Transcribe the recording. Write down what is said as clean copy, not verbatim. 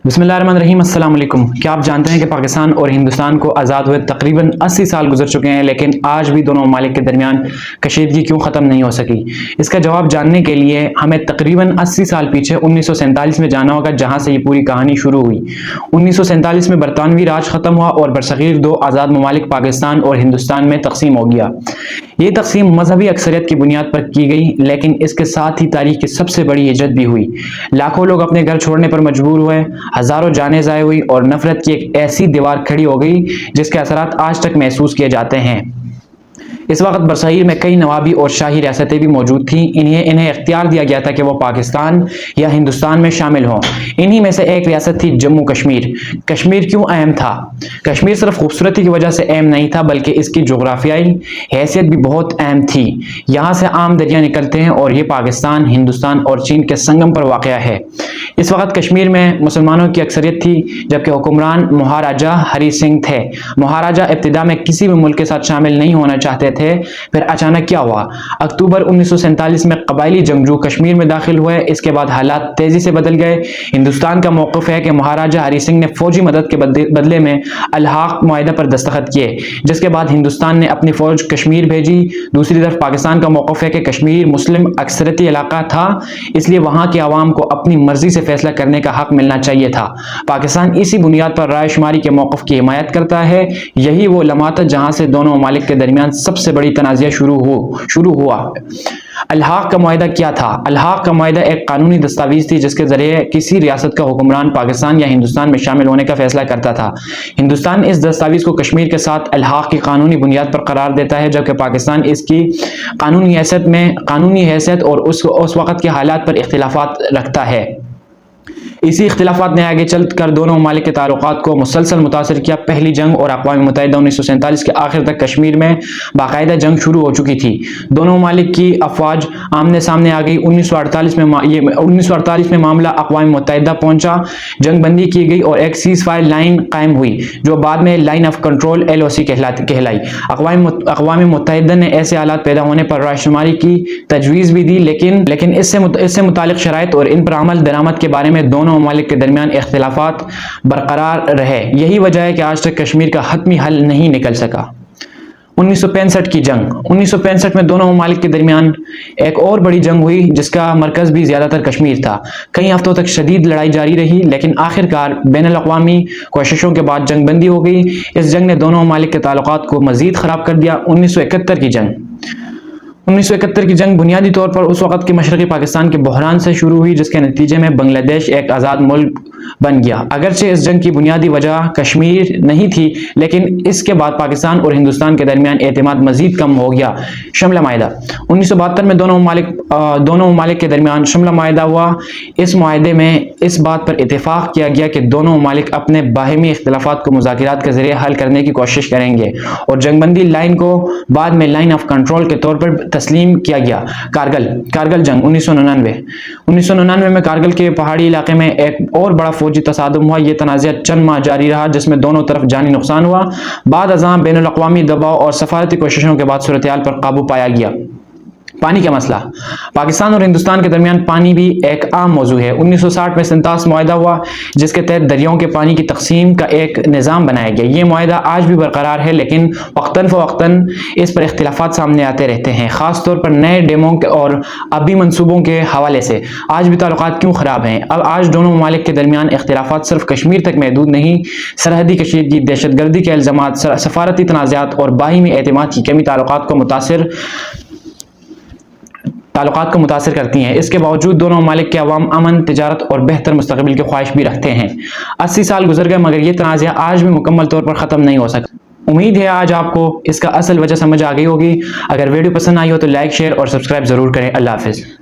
बिस्मिल्लाहिर्रहमानिर्रहीम। अस्सलाम वालेकुम। क्या आप जानते हैं कि पाकिस्तान और हिंदुस्तान को आज़ाद हुए तकरीबन 80 साल गुजर चुके हैं, लेकिन आज भी दोनों ममालिक के दरमियान कशीदगी क्यों ख़त्म नहीं हो सकी? इसका जवाब जानने के लिए हमें तकरीबन 80 साल पीछे 1947 में जाना होगा, जहां से ये पूरी कहानी शुरू हुई। 1947 में बरतानवी राज ख़त्म हुआ और बरसग़ीर दो आज़ाद ममालिक पाकिस्तान और हिंदुस्तान में तकसीम हो गया। ये तकसीम मजहबी अक्सरियत की बुनियाद पर की गई, लेकिन इसके साथ ही तारीख की सबसे बड़ी हिजरत भी हुई। लाखों लोग अपने घर छोड़ने पर मजबूर हुए, हजारों जानें ज़ाय हुई और नफरत की एक ऐसी दीवार खड़ी हो गई जिसके असरात आज तक महसूस किए जाते हैं। इस वक्त बरसग़ीर में कई नवाबी और शाही रियासतें भी मौजूद थीं। इन्हें इख्तियार दिया गया था कि वो पाकिस्तान या हिंदुस्तान में शामिल हों। इन्हीं में से एक रियासत थी जम्मू कश्मीर। कश्मीर क्यों अहम था? कश्मीर सिर्फ खूबसूरती की वजह से अहम नहीं था, बल्कि इसकी जोग्राफियाई हैसियत भी बहुत अहम थी। यहाँ से आम दरिया निकलते हैं और ये पाकिस्तान, हिंदुस्तान और चीन के संगम पर वाक़या है। इस वक्त कश्मीर में मुसलमानों की अक्सरियत थी, जबकि हुक्मरान महाराजा हरी सिंह थे। महाराजा इब्तिदा में किसी भी मुल्क के साथ शामिल नहीं होना चाहते थे। फिर अचानक क्या हुआ? अक्टूबर 1947 में कबायली जंगजू कश्मीर में दाखिल हुए। इसके बाद हालात तेजी से बदल गए। हिंदुस्तान का मौक़िफ़ है कि महाराजा हरी सिंह ने फौजी मदद के बदले में अल-हाक़ मुआहिदा पर दस्तखत किए, जिसके बाद हिंदुस्तान ने अपनी फौज कश्मीर भेजी। दूसरी तरफ पाकिस्तान का मौक़िफ़ है कि कश्मीर मुस्लिम अक्सरियती इलाका था, इसलिए वहां के अवाम को अपनी मर्जी से फैसला करने का हक मिलना चाहिए था। पाकिस्तान इसी बुनियाद पर रायशुमारी के मौक़िफ़ की हिमायत करता है। यही वो लम्हा था जहां से दोनों ममालिक के दरमियान सबसे बड़ी तनाज़ा शुरू हुआ। अल-हाक़ का मुआहिदा क्या था? अल-हाक़ का मुआहिदा एक कानूनी दस्तावेज थी जिसके जरिए किसी रियासत का हुक्मरान पाकिस्तान या हिंदुस्तान में शामिल होने का फैसला करता था। हिंदुस्तान इस दस्तावेज को कश्मीर के साथ अल-हाक़ की कानूनी बुनियाद पर करार देता है, जबकि पाकिस्तान इसकी कानूनी हैसियत और उस वक़्त के हालात पर इख्तिलाफात रखता है। इसी इख्तिलाफात ने आगे चल कर दोनों ममालिक के ताल्लुकात को मुसलसल मुतासर किया। पहली जंग और अक़वाम मुत्तहिदा 1947 के आखिर तक कश्मीर में बाकायदा जंग शुरू हो चुकी थी। दोनों ममालिक की अफवाज आमने सामने आ गई। 1948 में मामला अक़वाम मुत्तहिदा पहुंचा, जंग बंदी की गई और एक सीज़ फायर लाइन कायम हुई, जो बाद में लाइन ऑफ कंट्रोल LOC कहलाई। अक़वाम मुत्तहिदा ने ऐसे हालात पैदा होने पर रायशुमारी की तजवीज़ भी दी, लेकिन इससे मुतालिक शराइत और इन पर अमल दरामद के बारे में दोनों ममालिक के दरमियान इख्तिलाफात बरकरार रहे। यही वजह है कि आज तक कश्मीर का हतमी हल नहीं निकल सका। 1965 की जंग। 1965 में दोनों ममालिक के दरमियान एक और बड़ी जंग हुई, जिसका मरकज़ भी ज़्यादातर कश्मीर था। कई हफ्तों तक शदीद लड़ाई जारी रही, लेकिन आखिरकार बैनुल-अक़वामी कोशिशों के बाद जंग बंदी हो गई। इस जंग ने दोनों ममालिक के ताल्लुकात को मज़ीद ख़राब कर दिया। 1971 की जंग। 1971 की जंग बुनियादी तौर पर उस वक़्त के मशरक़ी पाकिस्तान के बहरान से शुरू हुई, जिसके नतीजे में बांग्लादेश एक आज़ाद मुल्क बन गया। अगरचे इस जंग की बुनियादी वजह कश्मीर नहीं थी, लेकिन इसके बाद पाकिस्तान और हिंदुस्तान के दरमियान एतमाद मज़ीद कम हो गया। शिमला माहिदा। 1972 में दोनों ममालिक के दरमियान शिमला माहिदा हुआ। इस माहिदे में इस बात पर इत्तेफाक किया गया कि दोनों ममालिक अपने बाहिमी इख्तिलाफात को मुज़ाकरात के ज़रिए हल करने की कोशिश करेंगे, और जंगबंदी लाइन को बाद में लाइन ऑफ कंट्रोल के तौर पर तस्लीम किया गया। कारगिल जंग 1999 में कारगिल के पहाड़ी इलाके में एक और बड़ा फौजी तसादुम हुआ। यह तनाज़ा चंद माह जारी रहा, जिसमें दोनों तरफ जानी नुकसान हुआ। बाद अज़ां बैनुल-अक़वामी दबाव और सफारती कोशिशों के बाद सूरत हाल पर काबू पाया गया। पानी का मसला। पाकिस्तान और हिंदुस्तान के दरमियान पानी भी एक आम मौजू है। 1960 में सिंतास मुआहिदा हुआ, जिसके तहत दरियाओं के पानी की तकसीम का एक निज़ाम बनाया गया। ये मुआहिदा आज भी बरकरार है, लेकिन वक्तन फ़वक्तन इस पर इख्तिलाफात सामने आते रहते हैं, ख़ास तौर पर नए डैमों और आबी मनसूबों के हवाले से। आज भी ताल्लुकात क्यों ख़राब हैं? अब आज दोनों ममालिक के दरमियान इख्तिलाफात सिर्फ कश्मीर तक महदूद नहीं, सरहदी कशीदगी, दहशतगर्दी के इल्ज़ामात, सफारती तनाज़ात और बाहिमी एतमाद की कमी ताल्लुकात को मुतासिर करती हैं। इसके बावजूद दोनों ममालिक के अवाम अमन, तिजारत और बेहतर मुस्तक़बिल की ख्वाहिश भी रखते हैं। 80 साल गुजर गए, मगर ये तनाज़ा आज भी मुकम्मल तौर पर ख़त्म नहीं हो सका। उम्मीद है आज आपको इसका असल वजह समझ आ गई होगी। अगर वीडियो पसंद आई हो तो लाइक, शेयर और सब्सक्राइब ज़रूर करें। अल्लाह हाफ़िज़।